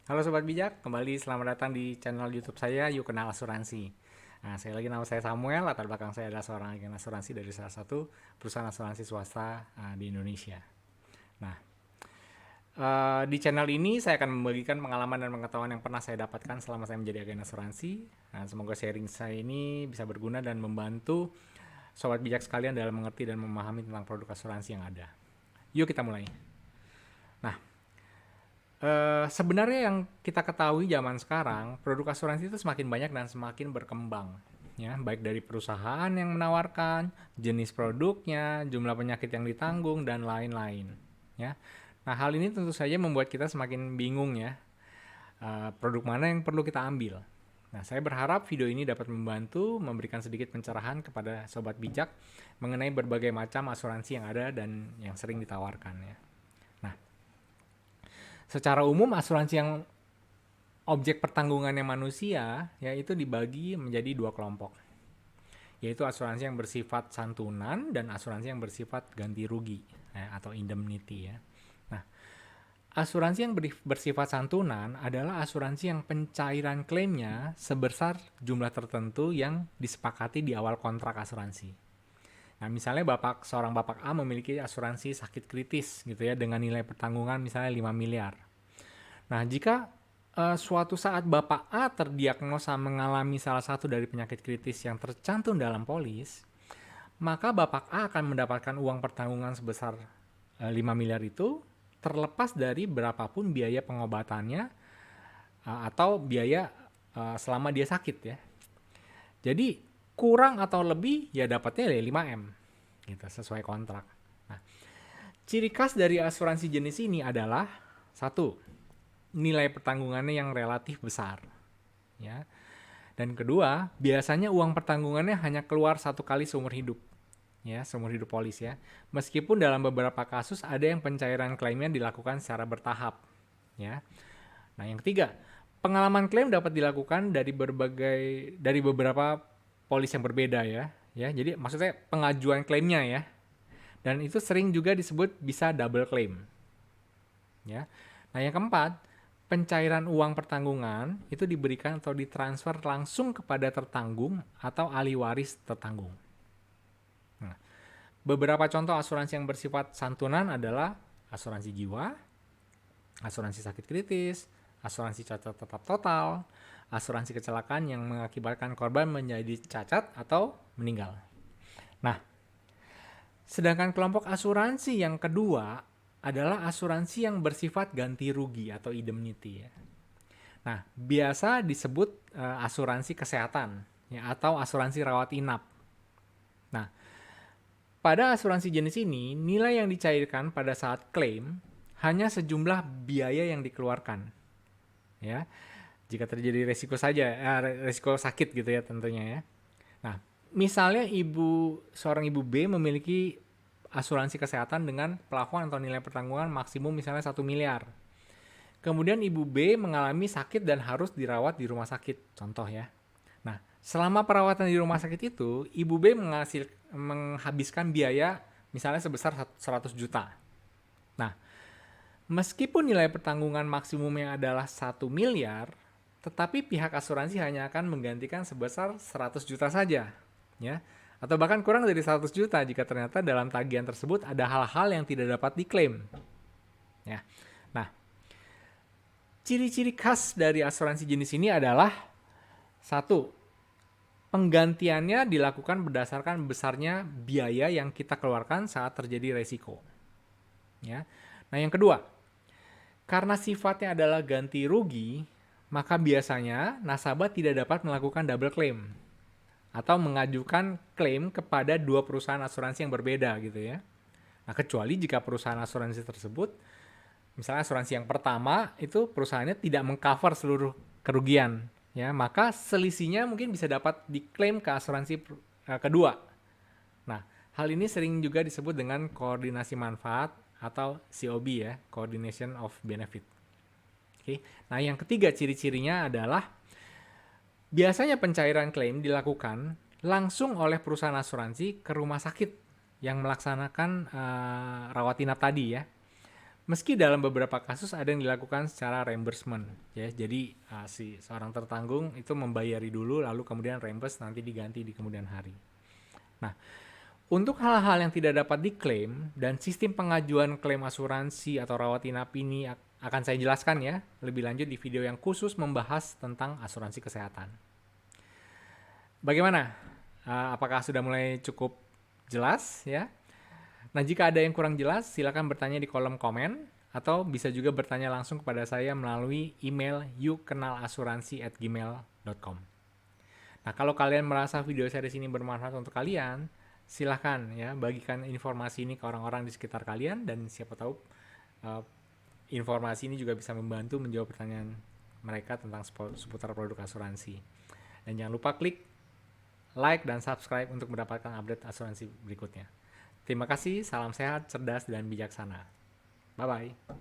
Halo Sobat Bijak, kembali selamat datang di channel YouTube saya, Yuk Kenal Asuransi. Nah, nama saya Samuel, latar belakang saya adalah seorang agen asuransi dari salah satu perusahaan asuransi swasta di Indonesia. Nah, di channel ini saya akan membagikan pengalaman dan pengetahuan yang pernah saya dapatkan selama saya menjadi agen asuransi. Nah, semoga sharing saya ini bisa berguna dan membantu Sobat Bijak sekalian dalam mengerti dan memahami tentang produk asuransi yang ada. Yuk kita mulai. Nah, sebenarnya yang kita ketahui zaman sekarang, produk asuransi itu semakin banyak dan semakin berkembang. Ya, baik dari perusahaan yang menawarkan, jenis produknya, jumlah penyakit yang ditanggung, dan lain-lain. Ya, nah hal ini tentu saja membuat kita semakin bingung ya, produk mana yang perlu kita ambil. Nah, saya berharap video ini dapat membantu memberikan sedikit pencerahan kepada sobat bijak mengenai berbagai macam asuransi yang ada dan yang sering ditawarkan ya. Nah, secara umum asuransi yang objek pertanggungannya manusia yaitu dibagi menjadi dua kelompok, yaitu asuransi yang bersifat santunan dan asuransi yang bersifat ganti rugi atau indemnity ya. Nah, asuransi yang bersifat santunan adalah asuransi yang pencairan klaimnya sebesar jumlah tertentu yang disepakati di awal kontrak asuransi. Nah, misalnya seorang bapak A memiliki asuransi sakit kritis gitu ya dengan nilai pertanggungan misalnya 5 miliar. Nah, jika suatu saat Bapak A terdiagnosa mengalami salah satu dari penyakit kritis yang tercantum dalam polis, maka Bapak A akan mendapatkan uang pertanggungan sebesar 5 miliar itu terlepas dari berapapun biaya pengobatannya atau biaya selama dia sakit ya. Jadi kurang atau lebih ya dapatnya 5M gitu sesuai kontrak. Nah, ciri khas dari asuransi jenis ini adalah satu, nilai pertanggungannya yang relatif besar ya. Dan kedua, biasanya uang pertanggungannya hanya keluar satu kali seumur hidup ya, seumur hidup polis ya. Meskipun dalam beberapa kasus ada yang pencairan klaimnya dilakukan secara bertahap ya. Nah, yang ketiga, pengalaman klaim dapat dilakukan dari beberapa polis yang berbeda ya. Ya, jadi maksudnya pengajuan klaimnya ya. Dan itu sering juga disebut bisa double claim. Ya. Nah, yang keempat, pencairan uang pertanggungan itu diberikan atau ditransfer langsung kepada tertanggung atau ahli waris tertanggung. Nah, beberapa contoh asuransi yang bersifat santunan adalah asuransi jiwa, asuransi sakit kritis, asuransi cacat tetap total, asuransi kecelakaan yang mengakibatkan korban menjadi cacat atau meninggal. Nah, sedangkan kelompok asuransi yang kedua adalah asuransi yang bersifat ganti rugi atau indemnity ya. Nah, biasa disebut asuransi kesehatan ya atau asuransi rawat inap. Nah, pada asuransi jenis ini, nilai yang dicairkan pada saat klaim hanya sejumlah biaya yang dikeluarkan. Ya. Jika terjadi resiko resiko sakit gitu ya tentunya ya. Nah, misalnya seorang ibu B memiliki asuransi kesehatan dengan plafon atau nilai pertanggungan maksimum misalnya 1 miliar. Kemudian ibu B mengalami sakit dan harus dirawat di rumah sakit, contoh ya. Nah, selama perawatan di rumah sakit itu, ibu B menghabiskan biaya misalnya sebesar 100 juta. Nah, meskipun nilai pertanggungan maksimumnya adalah 1 miliar, tetapi pihak asuransi hanya akan menggantikan sebesar 100 juta saja, ya. Atau bahkan kurang dari 100 juta jika ternyata dalam tagihan tersebut ada hal-hal yang tidak dapat diklaim. Ya. Nah, ciri-ciri khas dari asuransi jenis ini adalah satu, penggantiannya dilakukan berdasarkan besarnya biaya yang kita keluarkan saat terjadi resiko. Ya. Nah, yang kedua, karena sifatnya adalah ganti rugi, maka biasanya nasabah tidak dapat melakukan double claim atau mengajukan klaim kepada dua perusahaan asuransi yang berbeda gitu ya. Nah, kecuali jika perusahaan asuransi tersebut, misalnya asuransi yang pertama itu perusahaannya tidak mengcover seluruh kerugian, ya, maka selisihnya mungkin bisa dapat diklaim ke asuransi kedua. Nah, hal ini sering juga disebut dengan koordinasi manfaat atau COB ya, Coordination of Benefit. Oke. Nah, yang ketiga ciri-cirinya adalah biasanya pencairan klaim dilakukan langsung oleh perusahaan asuransi ke rumah sakit yang melaksanakan rawat inap tadi ya. Meski dalam beberapa kasus ada yang dilakukan secara reimbursement, ya. Jadi si seorang tertanggung itu membayari dulu, lalu kemudian reimburse nanti diganti di kemudian hari. Nah, untuk hal-hal yang tidak dapat diklaim dan sistem pengajuan klaim asuransi atau rawat inap ini akan saya jelaskan ya lebih lanjut di video yang khusus membahas tentang asuransi kesehatan. Bagaimana? Apakah sudah mulai cukup jelas ya? Nah, jika ada yang kurang jelas, silakan bertanya di kolom komen atau bisa juga bertanya langsung kepada saya melalui email yukkenalasuransi@gmail.com. Nah, kalau kalian merasa video series ini bermanfaat untuk kalian, silahkan ya bagikan informasi ini ke orang-orang di sekitar kalian dan siapa tahu informasi ini juga bisa membantu menjawab pertanyaan mereka tentang seputar produk asuransi. Dan jangan lupa klik like dan subscribe untuk mendapatkan update asuransi berikutnya. Terima kasih, salam sehat, cerdas, dan bijaksana. Bye-bye.